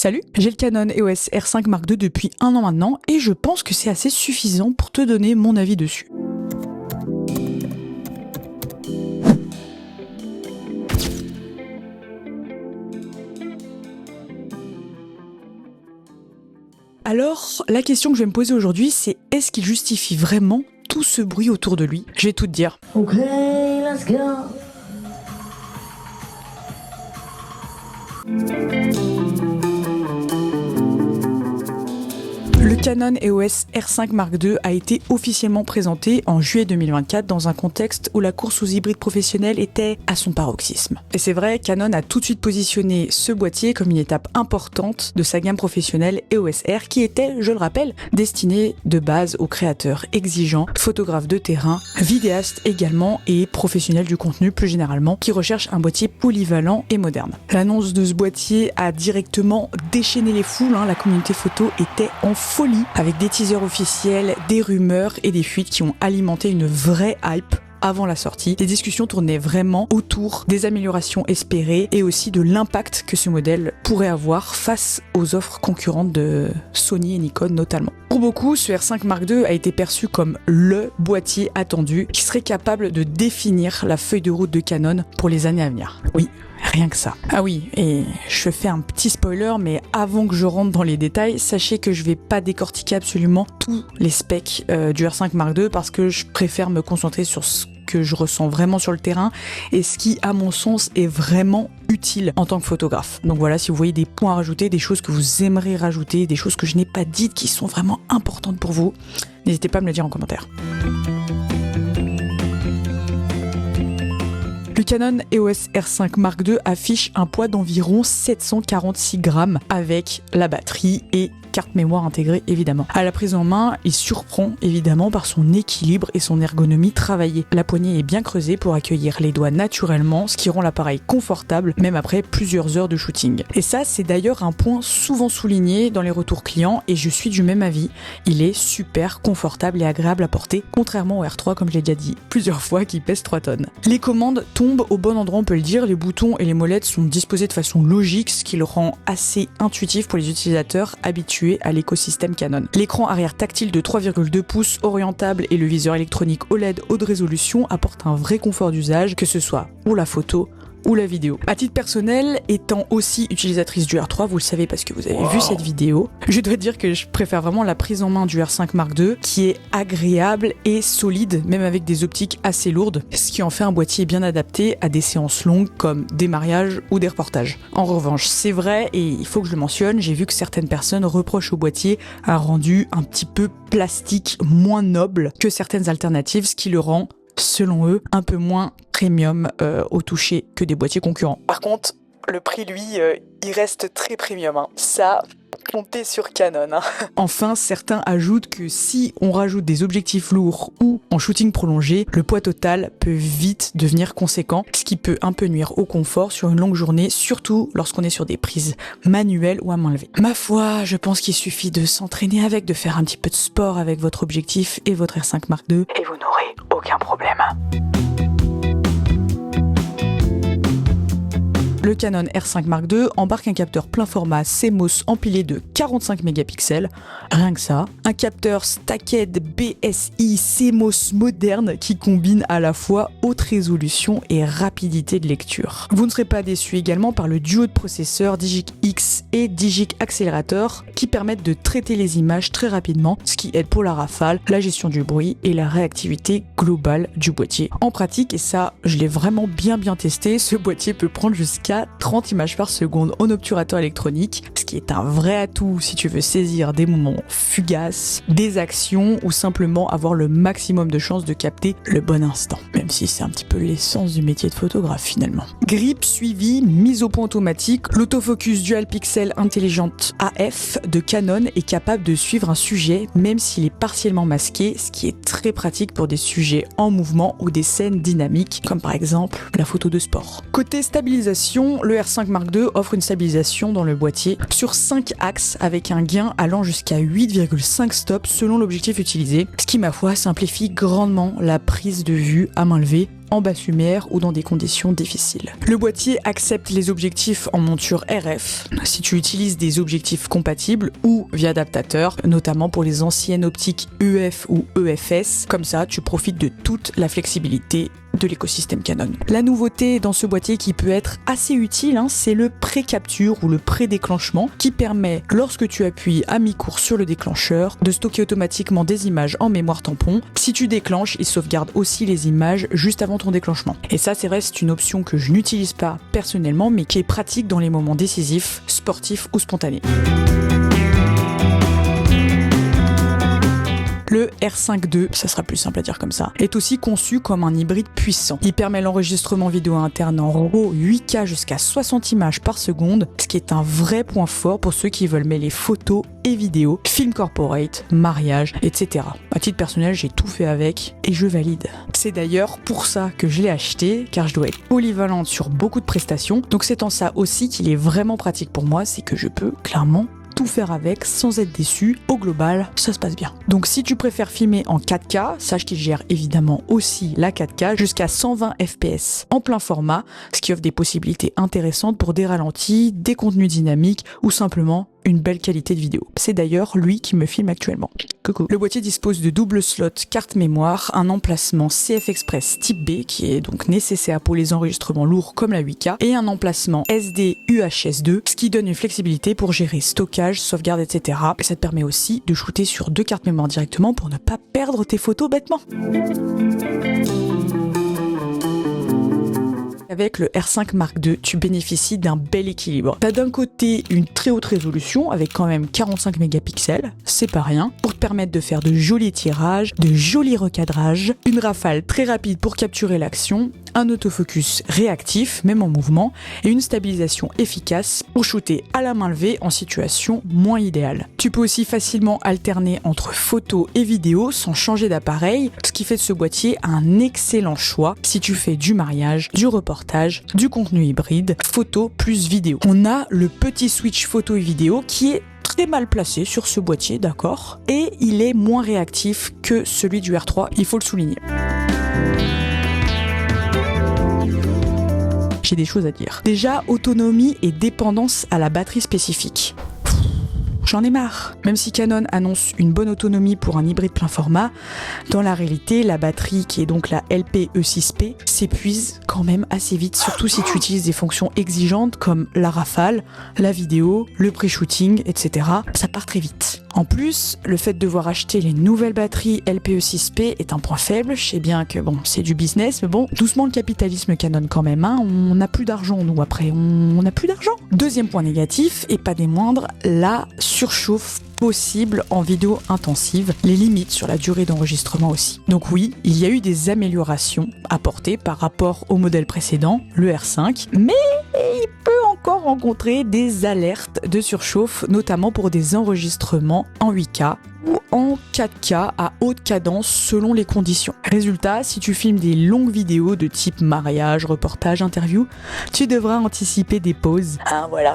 Salut, j'ai le Canon EOS R5 Mark II depuis 1 an maintenant et je pense que c'est assez suffisant pour te donner mon avis dessus. Alors, la question que je vais me poser aujourd'hui, c'est est-ce qu'il justifie vraiment tout ce bruit autour de lui? Je vais tout te dire. Ok, let's go. Le Canon EOS R5 Mark II a été officiellement présenté en juillet 2024 dans un contexte où la course aux hybrides professionnels était à son paroxysme. Et c'est vrai, Canon a tout de suite positionné ce boîtier comme une étape importante de sa gamme professionnelle EOS R qui était, je le rappelle, destinée de base aux créateurs exigeants, photographes de terrain, vidéastes également et professionnels du contenu plus généralement qui recherchent un boîtier polyvalent et moderne. L'annonce de ce boîtier a directement déchaîné les foules, la communauté photo était en folie avec des teasers officiels, des rumeurs et des fuites qui ont alimenté une vraie hype. Avant la sortie, les discussions tournaient vraiment autour des améliorations espérées et aussi de l'impact que ce modèle pourrait avoir face aux offres concurrentes de Sony et Nikon notamment. Pour beaucoup, ce R5 Mark II a été perçu comme le boîtier attendu qui serait capable de définir la feuille de route de Canon pour les années à venir. Oui, rien que ça. Ah oui, et je fais un petit spoiler, mais avant que je rentre dans les détails, sachez que je vais pas décortiquer absolument tous les specs du R5 Mark II parce que je préfère me concentrer sur ce que je ressens vraiment sur le terrain et ce qui, à mon sens, est vraiment utile en tant que photographe. Donc voilà, si vous voyez des points à rajouter, des choses que vous aimeriez rajouter, des choses que je n'ai pas dites qui sont vraiment importantes pour vous, n'hésitez pas à me le dire en commentaire. Le Canon EOS R5 Mark II affiche un poids d'environ 746 grammes avec la batterie et carte mémoire intégrée évidemment. À la prise en main, il surprend évidemment par son équilibre et son ergonomie travaillée. La poignée est bien creusée pour accueillir les doigts naturellement, ce qui rend l'appareil confortable même après plusieurs heures de shooting. Et ça, c'est d'ailleurs un point souvent souligné dans les retours clients et je suis du même avis. Il est super confortable et agréable à porter, contrairement au R3 comme je l'ai déjà dit plusieurs fois qui pèse 3 tonnes. Les commandes tombent au bon endroit, on peut le dire, les boutons et les molettes sont disposés de façon logique, ce qui le rend assez intuitif pour les utilisateurs habitués à l'écosystème Canon. L'écran arrière tactile de 3,2 pouces orientable et le viseur électronique OLED haute résolution apportent un vrai confort d'usage, que ce soit pour la photo ou la vidéo. À titre personnel, étant aussi utilisatrice du R3, vous le savez parce que vous avez vu cette vidéo, je dois dire que je préfère vraiment la prise en main du R5 Mark II qui est agréable et solide, même avec des optiques assez lourdes, ce qui en fait un boîtier bien adapté à des séances longues comme des mariages ou des reportages. En revanche, c'est vrai, et il faut que je le mentionne, j'ai vu que certaines personnes reprochent au boîtier un rendu un petit peu plastique, moins noble que certaines alternatives, ce qui le rend selon eux, un peu moins premium au toucher que des boîtiers concurrents. Par contre, le prix, lui, il reste très premium. Ça, comptez sur Canon. Enfin, certains ajoutent que si on rajoute des objectifs lourds ou en shooting prolongé, le poids total peut vite devenir conséquent, ce qui peut un peu nuire au confort sur une longue journée, surtout lorsqu'on est sur des prises manuelles ou à main levée. Ma foi, je pense qu'il suffit de s'entraîner avec, de faire un petit peu de sport avec votre objectif et votre R5 Mark II, et vous n'aurez aucun problème. Le Canon R5 Mark II embarque un capteur plein format CMOS empilé de 45 mégapixels, rien que ça. Un capteur Stacked BSI CMOS moderne qui combine à la fois haute résolution et rapidité de lecture. Vous ne serez pas déçus également par le duo de processeurs Digic X et Digic Accelerator qui permettent de traiter les images très rapidement, ce qui aide pour la rafale, la gestion du bruit et la réactivité globale du boîtier. En pratique, et ça je l'ai vraiment bien testé, ce boîtier peut prendre jusqu'à 30 images par seconde en obturateur électronique, ce qui est un vrai atout si tu veux saisir des moments fugaces, des actions ou simplement avoir le maximum de chances de capter le bon instant, même si c'est un petit peu l'essence du métier de photographe finalement. Grip suivi, mise au point automatique, l'autofocus dual pixel intelligente AF de Canon est capable de suivre un sujet même s'il est partiellement masqué, ce qui est très pratique pour des sujets en mouvement ou des scènes dynamiques comme par exemple la photo de sport. Côté stabilisation, stabilisation, le R5 Mark II offre une stabilisation dans le boîtier sur 5 axes avec un gain allant jusqu'à 8,5 stops selon l'objectif utilisé, ce qui ma foi simplifie grandement la prise de vue à main levée en basse lumière ou dans des conditions difficiles. Le boîtier accepte les objectifs en monture RF si tu utilises des objectifs compatibles ou via adaptateur, notamment pour les anciennes optiques EF ou EFS. Comme ça, tu profites de toute la flexibilité de l'écosystème Canon. La nouveauté dans ce boîtier qui peut être assez utile, c'est le pré-capture ou le pré-déclenchement qui permet, lorsque tu appuies à mi-cours sur le déclencheur, de stocker automatiquement des images en mémoire tampon. Si tu déclenches, il sauvegarde aussi les images juste avant ton déclenchement. Et ça, c'est vrai, c'est une option que je n'utilise pas personnellement, mais qui est pratique dans les moments décisifs, sportifs ou spontanés. Le R5 II, ça sera plus simple à dire comme ça, est aussi conçu comme un hybride puissant. Il permet l'enregistrement vidéo interne en RAW 8K jusqu'à 60 images par seconde, ce qui est un vrai point fort pour ceux qui veulent mêler photos et vidéos, film corporate, mariage, etc. À titre personnel, j'ai tout fait avec et je valide. C'est d'ailleurs pour ça que je l'ai acheté, car je dois être polyvalente sur beaucoup de prestations, donc c'est en ça aussi qu'il est vraiment pratique pour moi, c'est que je peux clairement tout faire avec sans être déçu. Au global, ça se passe bien. Donc si tu préfères filmer en 4K, sache qu'il gère évidemment aussi la 4K jusqu'à 120 fps en plein format, ce qui offre des possibilités intéressantes pour des ralentis, des contenus dynamiques ou simplement une belle qualité de vidéo. C'est d'ailleurs lui qui me filme actuellement. Coucou. Le boîtier dispose de double slot carte mémoire, un emplacement CF Express type B qui est donc nécessaire pour les enregistrements lourds comme la 8K et un emplacement SD UHS2, ce qui donne une flexibilité pour gérer stockage, sauvegarde, etc. Et ça te permet aussi de shooter sur 2 cartes mémoire directement pour ne pas perdre tes photos bêtement. Avec le R5 Mark II, tu bénéficies d'un bel équilibre. T'as d'un côté une très haute résolution avec quand même 45 mégapixels, c'est pas rien, pour te permettre de faire de jolis tirages, de jolis recadrages, une rafale très rapide pour capturer l'action, un autofocus réactif, même en mouvement, et une stabilisation efficace pour shooter à la main levée en situation moins idéale. Tu peux aussi facilement alterner entre photo et vidéo sans changer d'appareil, ce qui fait de ce boîtier un excellent choix si tu fais du mariage, du reportage, du contenu hybride, photo plus vidéo. On a le petit switch photo et vidéo qui est très mal placé sur ce boîtier, d'accord, et il est moins réactif que celui du R3, il faut le souligner. J'ai des choses à dire. Déjà, autonomie et dépendance à la batterie spécifique. J'en ai marre. Même si Canon annonce une bonne autonomie pour un hybride plein format, dans la réalité, la batterie, qui est donc la LPE6P, s'épuise quand même assez vite, surtout si tu utilises des fonctions exigeantes comme la rafale, la vidéo, le pré-shooting, etc. Ça part très vite. En plus, le fait de devoir acheter les nouvelles batteries LPE6P est un point faible. Je sais bien que c'est du business, mais doucement le capitalisme Canon quand même. On n'a plus d'argent, nous, après. On n'a plus d'argent. Deuxième point négatif, et pas des moindres, la surchauffe possible en vidéo intensive, les limites sur la durée d'enregistrement aussi. Donc oui, il y a eu des améliorations apportées par rapport au modèle précédent, le R5, mais il peut encore rencontrer des alertes de surchauffe, notamment pour des enregistrements en 8K ou en 4K à haute cadence selon les conditions. Résultat, si tu filmes des longues vidéos de type mariage, reportage, interview, tu devras anticiper des pauses.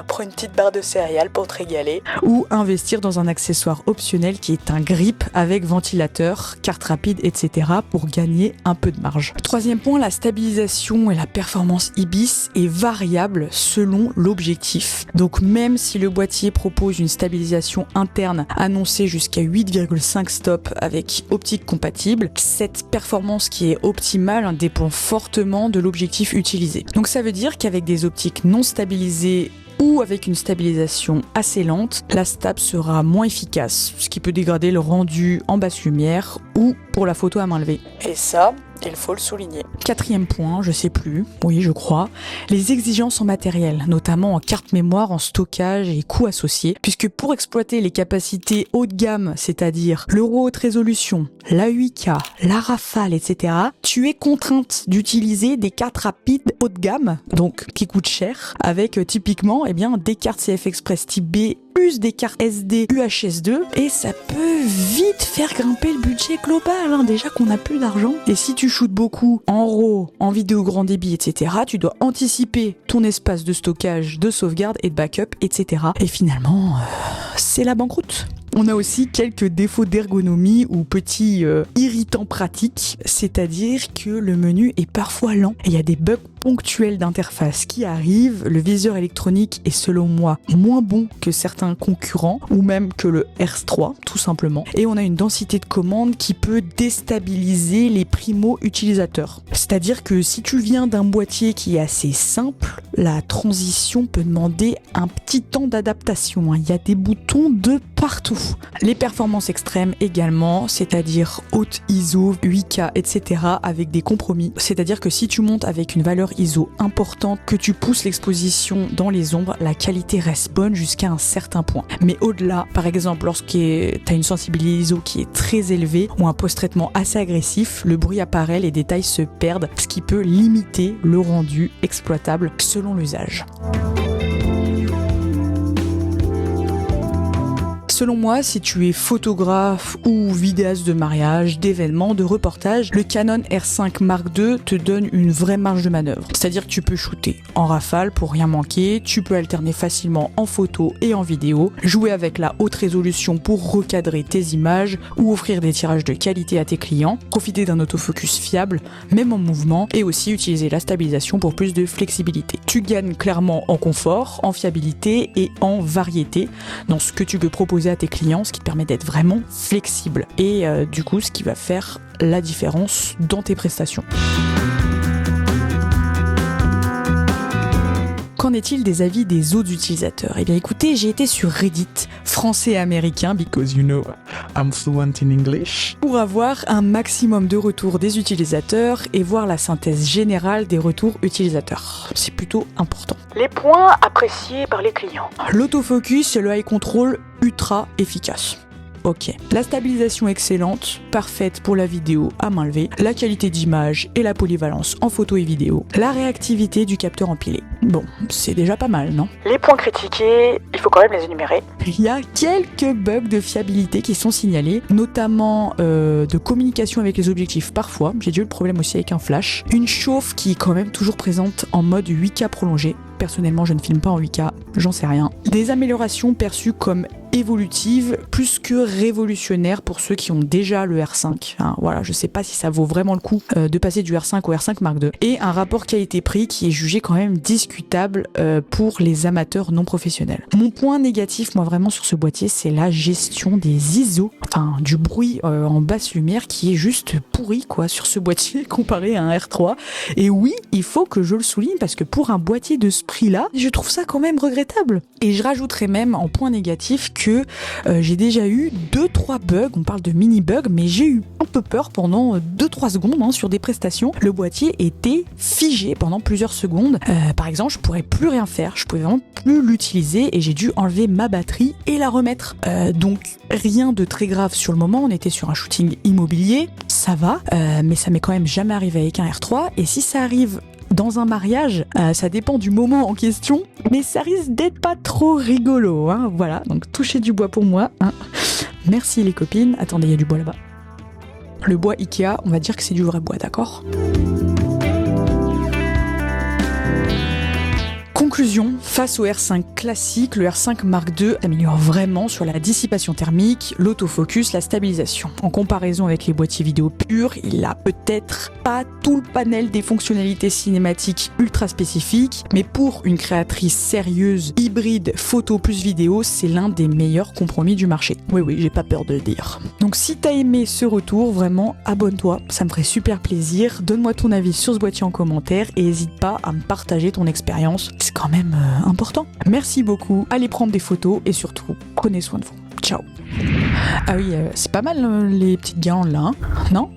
Prends une petite barre de céréales pour te régaler ou investir dans un accessoire optionnel qui est un grip avec ventilateur, carte rapide, etc. pour gagner un peu de marge. Troisième point, la stabilisation et la performance IBIS est variable selon l'objectif. Donc même si le boîtier propose une stabilisation interne annoncée jusqu'à 8,5 stops avec optique compatible, cette performance qui est optimale dépend fortement de l'objectif utilisé. Donc ça veut dire qu'avec des optiques non stabilisées ou avec une stabilisation assez lente, la stab sera moins efficace, ce qui peut dégrader le rendu en basse lumière ou pour la photo à main levée. Et ça, il faut le souligner. Quatrième point, je sais plus, oui je crois, les exigences en matériel, notamment en carte mémoire, en stockage et coûts associés, puisque pour exploiter les capacités haut de gamme, c'est-à-dire le RAW haute résolution, la 8K, la rafale, etc., tu es contrainte d'utiliser des cartes rapides haut de gamme, donc qui coûtent cher, avec typiquement des cartes CF Express type B plus des cartes SD UHS-2 et ça peut vite faire grimper le budget global, hein, déjà qu'on n'a plus d'argent. Et si tu shootes beaucoup en RAW, en vidéo grand débit, etc., tu dois anticiper ton espace de stockage, de sauvegarde et de backup, etc. Et finalement, c'est la banqueroute. On a aussi quelques défauts d'ergonomie ou petits irritants pratiques, c'est-à-dire que le menu est parfois lent et il y a des bugs ponctuels d'interface qui arrivent. Le viseur électronique est selon moi moins bon que certains concurrents ou même que le RS3 tout simplement. Et on a une densité de commandes qui peut déstabiliser les primo-utilisateurs. C'est-à-dire que si tu viens d'un boîtier qui est assez simple, la transition peut demander un petit temps d'adaptation. Il y a des boutons de partout. Les performances extrêmes également, c'est-à-dire haute ISO, 8K, etc. avec des compromis. C'est-à-dire que si tu montes avec une valeur ISO importante, que tu pousses l'exposition dans les ombres, la qualité reste bonne jusqu'à un certain point. Mais au-delà, par exemple, lorsque tu as une sensibilité ISO qui est très élevée ou un post-traitement assez agressif, le bruit apparaît, les détails se perdent, ce qui peut limiter le rendu exploitable selon l'usage. Selon moi, si tu es photographe ou vidéaste de mariage, d'événements, de reportages, le Canon R5 Mark II te donne une vraie marge de manœuvre. C'est-à-dire que tu peux shooter en rafale pour rien manquer, tu peux alterner facilement en photo et en vidéo, jouer avec la haute résolution pour recadrer tes images ou offrir des tirages de qualité à tes clients, profiter d'un autofocus fiable, même en mouvement, et aussi utiliser la stabilisation pour plus de flexibilité. Tu gagnes clairement en confort, en fiabilité et en variété dans ce que tu peux proposer à tes clients, ce qui te permet d'être vraiment flexible et du coup ce qui va faire la différence dans tes prestations. Qu'en est-il des avis des autres utilisateurs ? Eh bien écoutez, j'ai été sur Reddit, français et américain, because you know I'm fluent in English, pour avoir un maximum de retours des utilisateurs et voir la synthèse générale des retours utilisateurs. C'est plutôt important. Les points appréciés par les clients. L'autofocus et le eye control ultra efficace. Ok. La stabilisation excellente, parfaite pour la vidéo à main levée, la qualité d'image et la polyvalence en photo et vidéo, la réactivité du capteur empilé. Bon, c'est déjà pas mal, non ? Les points critiqués, il faut quand même les énumérer. Il y a quelques bugs de fiabilité qui sont signalés, notamment de communication avec les objectifs parfois. J'ai déjà eu le problème aussi avec un flash. Une chauffe qui est quand même toujours présente en mode 8K prolongé. Personnellement, je ne filme pas en 8K, j'en sais rien. Des améliorations perçues comme évolutives plus que révolutionnaires pour ceux qui ont déjà le R5. Hein, voilà, je sais pas si ça vaut vraiment le coup de passer du R5 au R5 Mark II. Et un rapport qualité-prix qui est jugé quand même discutable pour les amateurs non professionnels. Mon point négatif, moi vraiment sur ce boîtier, c'est la gestion des ISO, enfin du bruit en basse lumière qui est juste pourri quoi sur ce boîtier comparé à un R3. Et oui, il faut que je le souligne parce que pour un boîtier de ce prix-là, je trouve ça quand même regrettable. Et je rajouterais même en point négatif que j'ai déjà eu 2-3 bugs, on parle de mini-bugs, mais j'ai eu un peu peur pendant 2-3 secondes sur des prestations. Le boîtier était figé pendant plusieurs secondes. Par exemple, je pourrais plus rien faire, je pouvais vraiment plus l'utiliser et j'ai dû enlever ma batterie et la remettre. Donc rien de très grave sur le moment, on était sur un shooting immobilier, ça va, mais ça m'est quand même jamais arrivé avec un R3 et si ça arrive dans un mariage, ça dépend du moment en question, mais ça risque d'être pas trop rigolo, hein. Voilà, donc touchez du bois pour moi, hein. Merci les copines. Attendez, il y a du bois là-bas. Le bois Ikea, on va dire que c'est du vrai bois, d'accord ? Conclusion, face au R5 classique, le R5 Mark II améliore vraiment sur la dissipation thermique, l'autofocus, la stabilisation. En comparaison avec les boîtiers vidéo purs, il a peut-être pas tout le panel des fonctionnalités cinématiques ultra spécifiques, mais pour une créatrice sérieuse, hybride, photo plus vidéo, c'est l'un des meilleurs compromis du marché. Oui, j'ai pas peur de le dire. Donc si t'as aimé ce retour, vraiment abonne-toi, ça me ferait super plaisir. Donne-moi ton avis sur ce boîtier en commentaire et n'hésite pas à me partager ton expérience. C'est quand même important. Merci beaucoup, allez prendre des photos et surtout, prenez soin de vous. Ciao. Ah oui, c'est pas mal les petites guirlandes là, hein, non ?